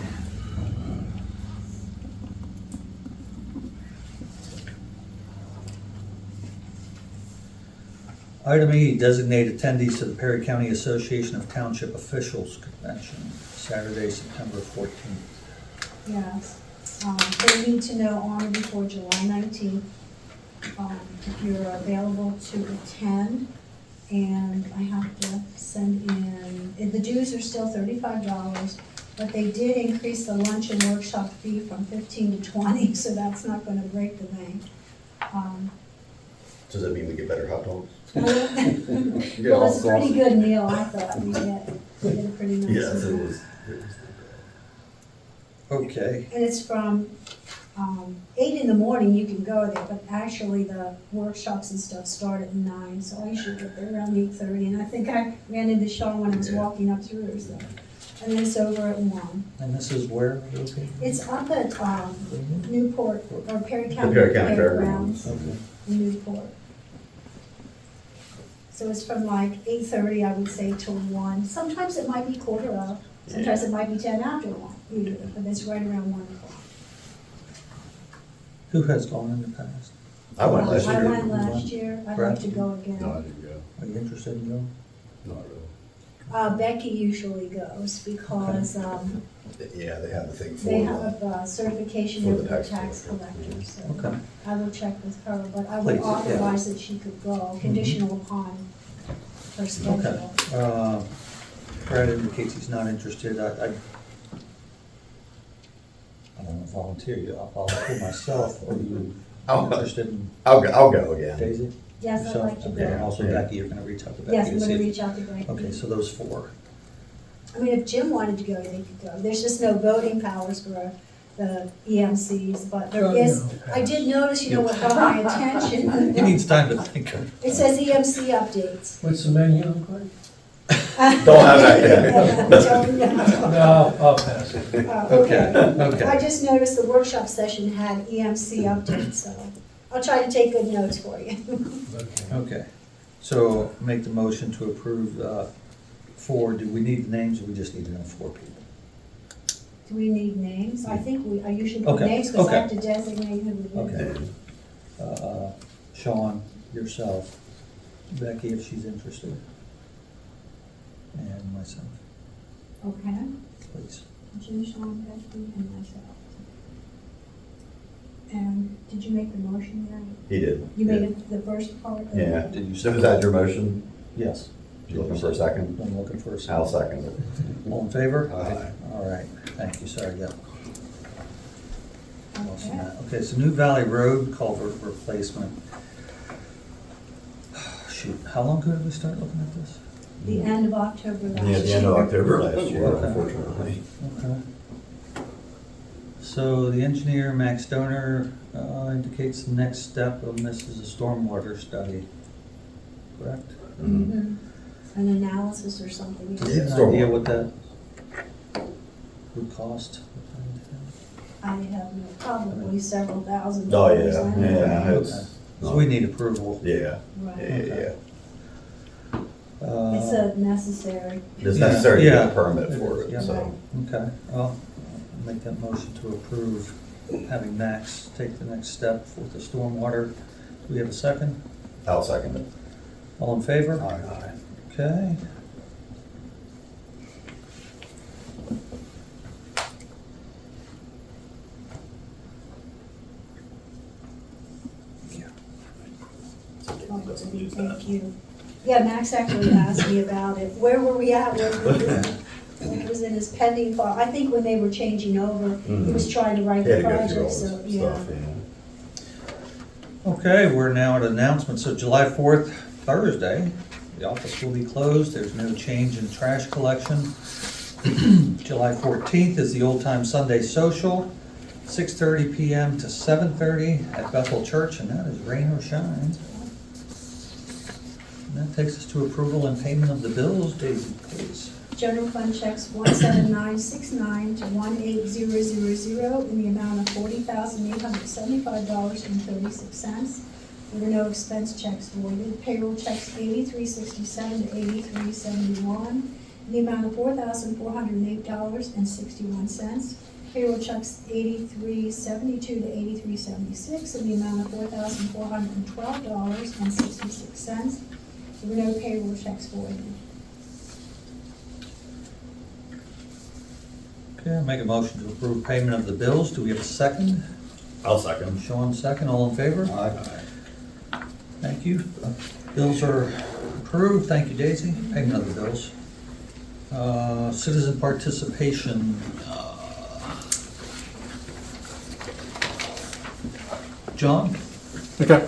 Item E, designate attendees to the Perry County Association of Township Officials Convention, Saturday, September 14th. Yes, they need to know on or before July 19th, if you're available to attend. And I have to send in, the dues are still $35, but they did increase the lunch and workshop fee from 15 to 20, so that's not gonna break the bank. Does that mean we get better hot dogs? Well, it's a pretty good meal, I thought we get a pretty nice meal. Yes, it was. Okay, And it's from 8 in the morning, you can go there, but actually the workshops and stuff start at 9, so I usually get there around 8:30, and I think I ran into Sean when I was walking up through, so. And then it's over at 1. and this is where located? It's up at Newport, or Perry County Perry County Fairgrounds Okay. in Newport. So it's from like 8:30, I would say, till 1. Sometimes it might be quarter of, sometimes it might be 10 after 1, usually, but it's right around 1 o'clock. Who has gone in the past? I went last I year. went last year, I'd like to go again. No, I didn't go, Are you interested in going? not really. Becky usually goes because Yeah, they have the thing for they the, have certification for of the the tax tax collector. collector, so Okay. I will check with her, but I Please, would yeah. authorize that she could go, conditional upon her Okay. schedule. Brad indicates he's not interested. I don't know, volunteer, I'll volunteer myself, or you I'll interested in I'll go again. Daisy? Yes, I'd Yourself? like to Okay, and go. also Yeah. Becky, you're gonna reach out to Becky Yes, to I'm see gonna if- reach out to Becky. Okay, so those four. I mean, if Jim wanted to go, they could go. There's just no voting powers for the EMCs, but there Oh, is, no. I did notice, you know, what caught my attention. He needs time to think. It says EMC updates. What's the menu look like? Don't have that yet. Don't know. No, I'll pass it. Okay, okay. I just noticed the workshop session had EMC updates, so I'll try to take good notes for you. Okay. Okay, so make the motion to approve, four, do we need the names, or we just need to know four people? Do we need names? I think I usually put Okay, names because I have okay. to designate who it is. Okay. Sean, yourself, Becky, if she's interested, and myself, Okay, please. Jim, Sean, Becky, and myself. And did you make the motion there? He did. You made it the first part? of it? Yeah. Did you So is that your motion? Yes. You looking for a second? I'm looking for a second. I'll second it. All in favor? Aye. All right, thank you, sorry, yeah. Lost Okay. that. Okay, so New Valley Road culvert replacement. Shoot, how long ago did we start looking at this? The end of October last Yeah, year. at the end of October last year, Okay. unfortunately. Okay. So the engineer, Max Stoner, indicates the next step on this is a stormwater study, correct? Mhm. An analysis or something. Do you have an Stormwater. idea what that would cost? I have no, probably several thousand Oh, dollars. yeah, I don't know. yeah. Okay. It's So we need approval. Yeah, Right. yeah. It's a necessary. It's necessary to get Yeah. a permit for Yeah. it, so. Okay, well, I'll make that motion to approve having Max take the next step with the stormwater. Do we have a second? I'll second it. All in favor? Aye. Okay. Thank you. Yeah, Max actually asked me about it. Where were we at? It was in his pending file. I think when they were changing over, he was trying to write He the had to go through all project, so, this yeah. stuff, yeah. Okay, we're now at announcements. So July 4th, Thursday, the office will be closed. There's no change in trash collection. July 14th is the Old Time Sunday Social, 6:30 PM to 7:30 at Bethel Church, and that is rain or shine. And that takes us to approval and payment of the bills. Daisy, please. General fund checks 17969 to 18000 in the amount of $40,875.36. There were no expense checks voided. Payroll checks 8367 to 8371 in the amount of $4,408.61. Payroll checks 8372 to 8376 in the amount of $4,412.66. There were no payroll checks voided. Okay, I'll make a motion to approve payment of the bills. Do we have a second? I'll second. Sean, second. All in favor? Aye. Thank you. Bills are approved. Thank you, Daisy. Payment of the bills. Citizen participation. John? Okay.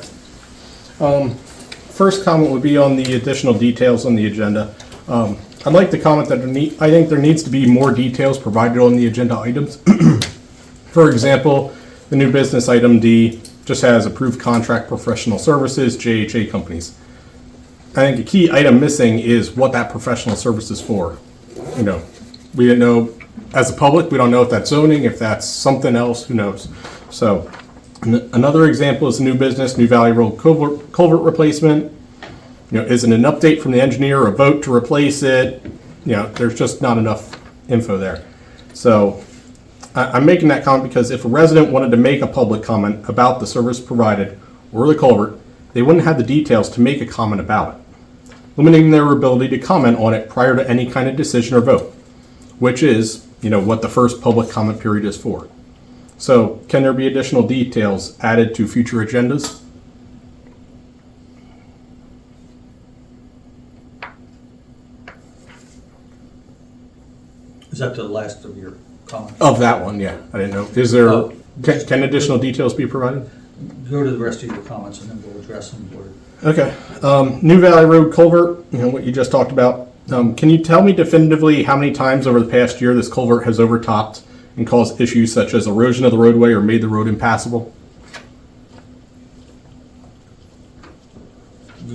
First comment would be on the additional details on the agenda. I'd like to comment that I think there needs to be more details provided on the agenda items. For example, the new business item D just has approved contract professional services, JHA companies. I think a key item missing is what that professional service is for. You know, we didn't know, as a public, we don't know if that's zoning, if that's something else, who knows? So, another example is the new business, New Valley Road culvert replacement. You know, is it an update from the engineer or a vote to replace it? You know, there's just not enough info there. So I'm making that comment because if a resident wanted to make a public comment about the service provided or the culvert, they wouldn't have the details to make a comment about it, limiting their ability to comment on it prior to any kind of decision or vote, which is, you know, what the first public comment period is for. So can there be additional details added to future agendas? Is that the last of your comments. Of that one, yeah, I didn't know. Is there, Oh. can additional details be provided? Go to the rest of your comments and then we'll address them. Okay, New Valley Road culvert, what you just talked about. Can you tell me definitively how many times over the past year this culvert has overtopped and caused issues such as erosion of the roadway or made the road impassable?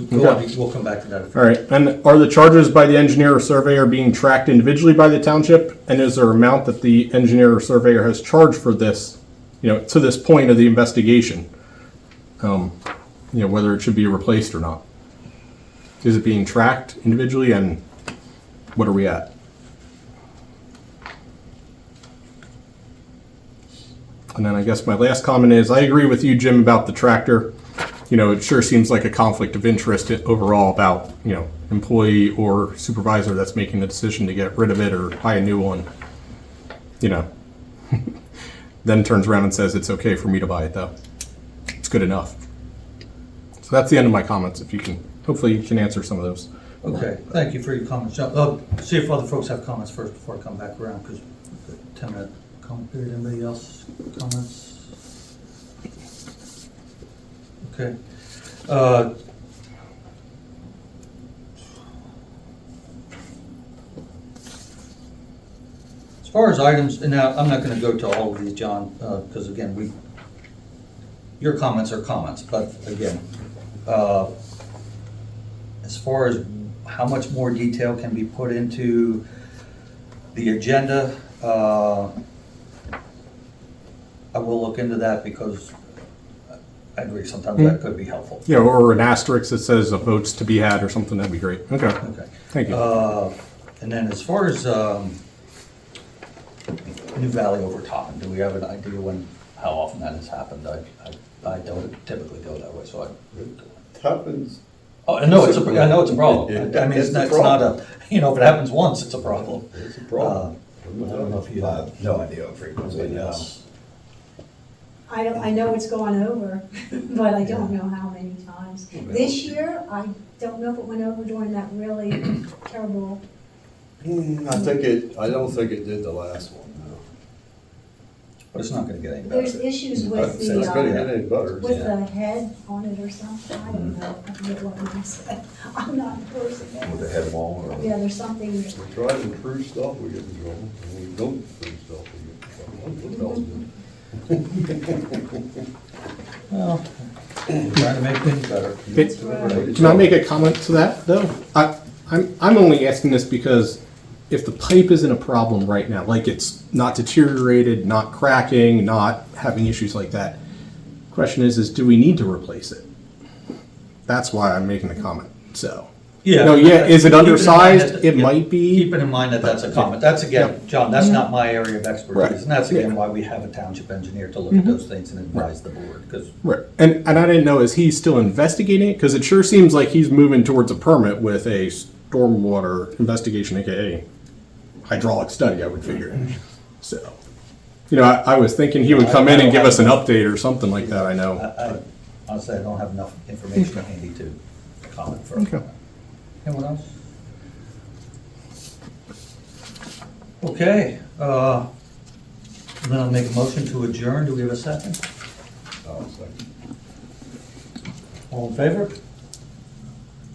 We'll come back to that. All right, and are the charges by the engineer or surveyor being tracked individually by the township? And is there an amount that the engineer or surveyor has charged for this, to this point of the investigation? Whether it should be replaced or not. Is it being tracked individually, and what are we at? And then I guess my last comment is, I agree with you, Jim, about the tractor. It sure seems like a conflict of interest overall about, employee or supervisor that's making the decision to get rid of it or buy a new one. Then turns around and says, it's okay for me to buy it though. It's good enough. So that's the end of my comments. If you can, hopefully you can answer some of those. Okay, thank you for your comments. See if other folks have comments first before I come back around, because 10-minute comment period. Anybody else comments? Okay. As far as items, and now I'm not going to go to all of these, John, because again, your comments are comments, but again, as far as how much more detail can be put into the agenda, I will look into that, because I agree, sometimes that could be helpful. Yeah, or an asterisk that says a vote's to be had or something, that'd be great. Okay. Okay. Thank you. And then as far as New Valley overtopping, do we have an idea how often that has happened? I don't typically go that way, so It happens. Oh, I know it's a problem. Yeah, I mean, it's it's a not a, if it happens once, it's a problem. It's a problem. I don't know if you have. No idea of frequency, no. Yes. I know it's gone over, but I don't know how many times. This year, I don't know if it went over during that really terrible. I don't think it did the last one, no. But it's not gonna get any better. There's issues with It's not gonna get the, any better. with the head on it or something. I don't know. I forget what it said. I'm not a person. With the head wall or? Yeah, there's something. We try to improve stuff, we get in trouble. When we don't improve stuff, we get in trouble. What else is it? Well, we're trying to make things better. Can I make a comment to that though? I'm only asking this because if the pipe isn't a problem right now, like it's not deteriorated, not cracking, not having issues like that, question is do we need to replace it? That's why I'm making the comment, so. Yeah. No, yeah, is it Keep in mind undersized? that- It yeah, might be. Keeping in mind that that's a comment. That's again, John, that's not my area of Right. expertise. And that's again Yeah. why we have a township engineer to look at those things and advise the board, because Right, and I didn't know, is he still investigating it? Because it sure seems like he's moving towards a permit with a stormwater investigation, AKA hydraulic study, I would figure. So, I was thinking he would come in and give us an update or something like that, I know. I honestly, I don't have enough information handy to comment further. Okay. Anyone else? Okay, then I'll make a motion to adjourn. Do we have a second? Second. All in favor?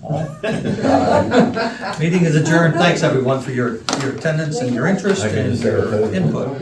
Aye. Meeting is adjourned. Thanks, everyone, for your attendance and your interest and your input.